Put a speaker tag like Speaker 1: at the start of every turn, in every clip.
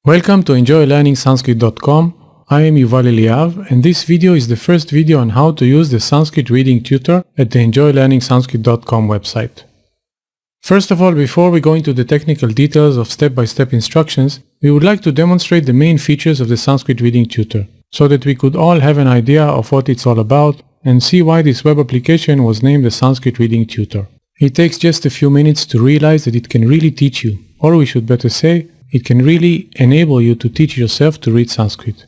Speaker 1: Welcome to enjoylearningsanskrit.com. I am Yuval Eliav, and this video is the first video on how to use the Sanskrit Reading Tutor at the enjoylearningsanskrit.com website. First of all, before we go into the technical details of step-by-step instructions, we would like to demonstrate the main features of the Sanskrit Reading Tutor, so that we could all have an idea of what it's all about and see why this web application was named the Sanskrit Reading Tutor. It takes just a few minutes to realize that it can really teach you, or we should better say, it can really enable you to teach yourself to read Sanskrit.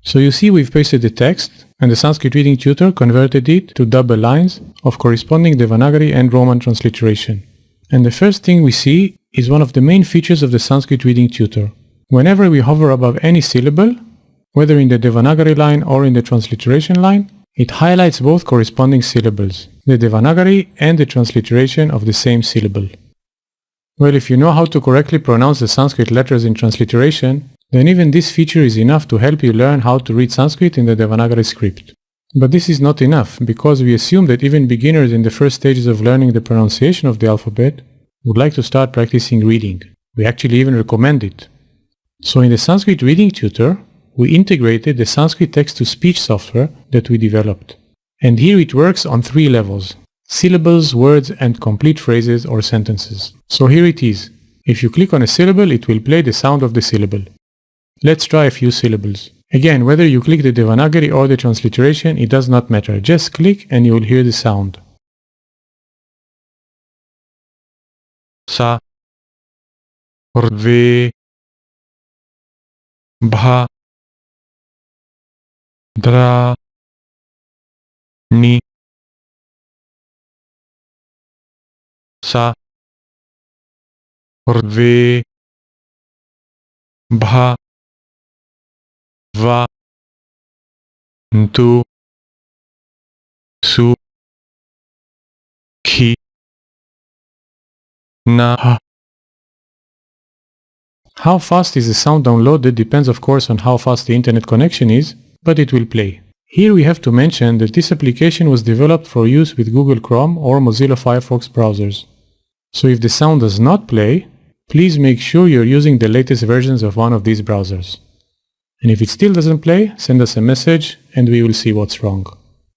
Speaker 1: So you see we've pasted the text, and the Sanskrit Reading Tutor converted it to double lines of corresponding Devanagari and Roman transliteration. And the first thing we see is one of the main features of the Sanskrit Reading Tutor. Whenever we hover above any syllable, whether in the Devanagari line or in the transliteration line, it highlights both corresponding syllables, the Devanagari and the transliteration of the same syllable. Well, if you know how to correctly pronounce the Sanskrit letters in transliteration, then even this feature is enough to help you learn how to read Sanskrit in the Devanagari script. But this is not enough, because we assume that even beginners in the first stages of learning the pronunciation of the alphabet would like to start practicing reading. We actually even recommend it. So in the Sanskrit Reading Tutor, we integrated the Sanskrit text-to-speech software that we developed. And here it works on three levels: syllables, words, and complete phrases or sentences. So here it is. If you click on a syllable, it will play the sound of the syllable. Let's try a few syllables. Again, whether you click the Devanagari or the transliteration, it does not matter. Just click and you will hear the sound. Sa, Rve, Bha, Dra, Ni, Sa, Rve, Bha, Va, Ntu, Su, Ki, Na, Ha. How fast is the sound downloaded depends of course on how fast the internet connection is, but it will play. Here we have to mention that this application was developed for use with Google Chrome or Mozilla Firefox browsers. So if the sound does not play, please make sure you're using the latest versions of one of these browsers. And if it still doesn't play, send us a message and we will see what's wrong.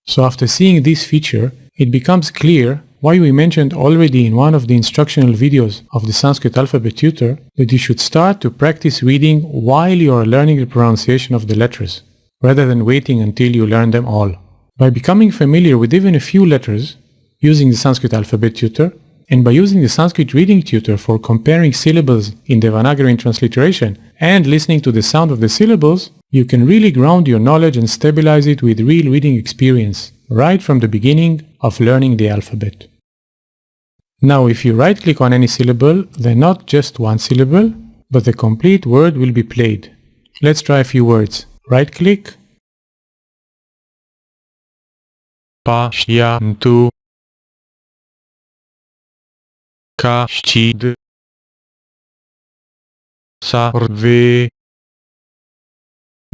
Speaker 1: So after seeing this feature, it becomes clear why we mentioned already in one of the instructional videos of the Sanskrit Alphabet Tutor that you should start to practice reading while you are learning the pronunciation of the letters, rather than waiting until you learn them all. By becoming familiar with even a few letters using the Sanskrit Alphabet Tutor, and by using the Sanskrit Reading Tutor for comparing syllables in Devanagari and transliteration and listening to the sound of the syllables, you can really ground your knowledge and stabilize it with real reading experience, right from the beginning of learning the alphabet. Now if you right-click on any syllable, then not just one syllable, but the complete word will be played. Let's try a few words. Right-click. Pashyantu, Kashchid, Sarve,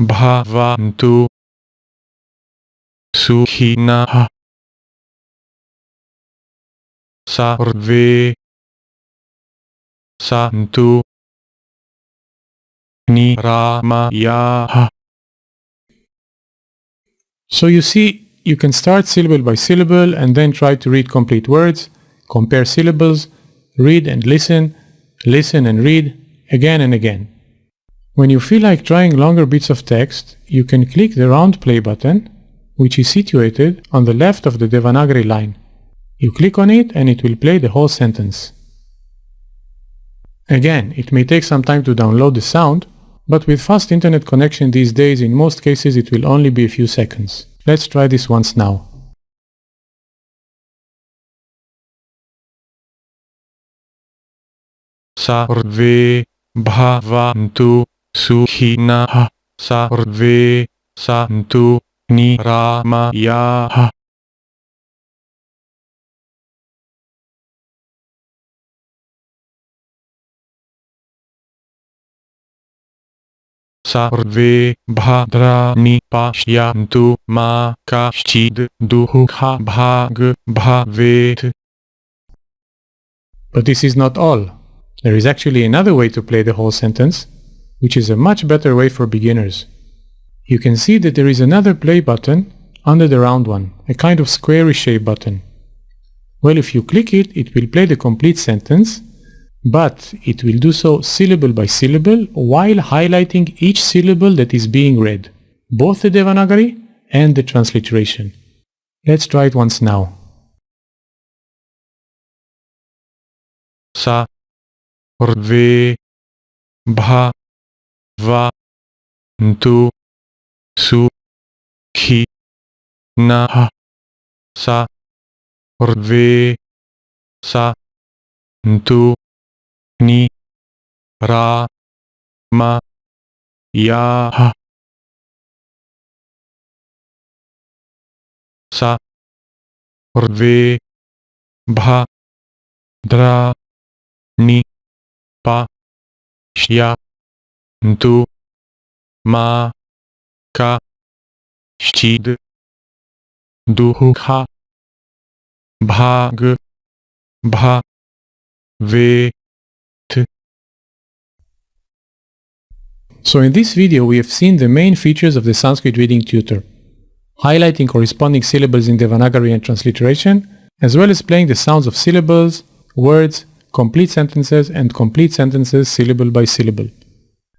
Speaker 1: Bhavantu, Sukhinaha, Sarve, Santu, Niramayaha. So you see, you can start syllable by syllable and then try to read complete words, compare syllables, read and listen and read, again and again. When you feel like trying longer bits of text, you can click the round play button, which is situated on the left of the Devanagari line. You click on it and it will play the whole sentence. Again, it may take some time to download the sound, but with fast internet connection these days, in most cases it will only be a few seconds. Let's try this once now. Sarve bhavantu sukhinaha, sarve santu niramayaha. Sarve bhadrani pashyantu ma kashchid duhukha bhag bhavet. But this is not all. There is actually another way to play the whole sentence, which is a much better way for beginners. You can see that there is another play button under the round one, a kind of squarey shape button. Well, if you click it, it will play the complete sentence, but it will do so syllable by syllable while highlighting each syllable that is being read, both the Devanagari and the transliteration. Let's try it once now.
Speaker 2: Sa, rve, bha, va, ntu, su, khi, na, ha, sa, rve, sa, ntu, ni, ra, ma, ya, ha, sa, rve, bha, dra, ni, pa, shya, ntu, ma, ka, shchid, du, kha, bhag, bha, ve, t.
Speaker 1: So in this video we have seen the main features of the Sanskrit Reading Tutor, highlighting corresponding syllables in Devanagari and transliteration, as well as playing the sounds of syllables, words, complete sentences and complete sentences syllable by syllable.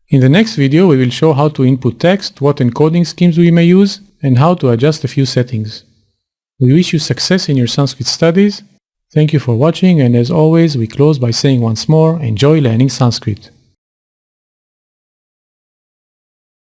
Speaker 1: In the next video we will show how to input text, what encoding schemes we may use, and how to adjust a few settings. We wish you success in your Sanskrit studies. Thank you for watching, and as always we close by saying once more, enjoy learning Sanskrit.